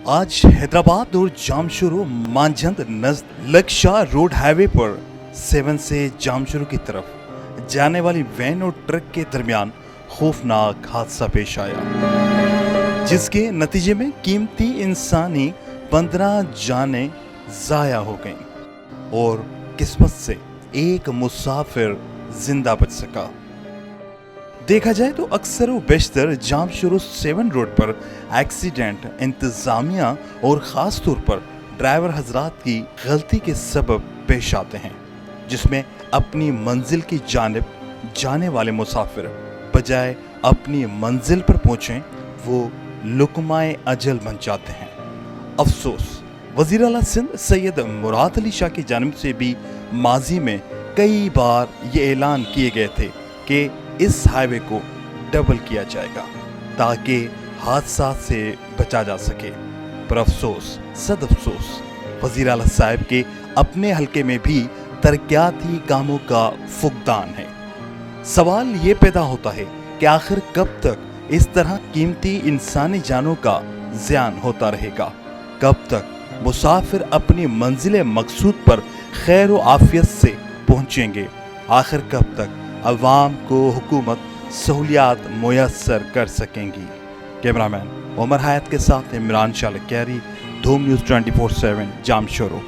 आज हैदराबाद और Jamshoro मांझंद नज़द Laksha road highway पर 7 से जामशोरो की तरफ जाने वाली वैन और ट्रक के दरमियान खौफनाक हादसा पेश आया, जिसके नतीजे में कीमती इंसानी 15 जानें ज़ाया हो गईं और किस्मत से एक मुसाफिर जिंदा बच सका। देखा जाए तो अक्सर व बेशतर जामशोरो 7 रोड पर एक्सीडेंट इंतजामिया और ख़ास तौर पर ड्राइवर हजरात की गलती के सबब पेश आते हैं, जिसमें अपनी मंजिल की जानिब जाने वाले मुसाफिर बजाय अपनी मंजिल पर पहुँचें वो लुकमाए अजल बन जाते हैं। अफसोस, वज़ीर आला सिंध सैयद मुराद अली शाह की जानिब से भी माजी में कई बार ये ऐलान किए गए थे कि इस हाईवे को डबल किया जाएगा ताकि हादसा से बचा जा सके, पर अफसोस सद अफसोस वज़ीर आला साहब के अपने हलके में भी तरक्याती कामों का फुकदान है। सवाल ये पैदा होता है कि आखिर कब तक इस तरह कीमती इंसानी जानों का ज़ियान होता रहेगा, कब तक मुसाफिर अपनी मंजिल मकसूद पर खैर व आफियत से पहुँचेंगे, आखिर कब तक अवाम को हुकूमत सहूलियात मुयस्सर कर सकेंगी। कैमरामैन उमर हयात के साथ इमरान शाह लक्यारी, धूम न्यूज़ 24/7 जामशोरो।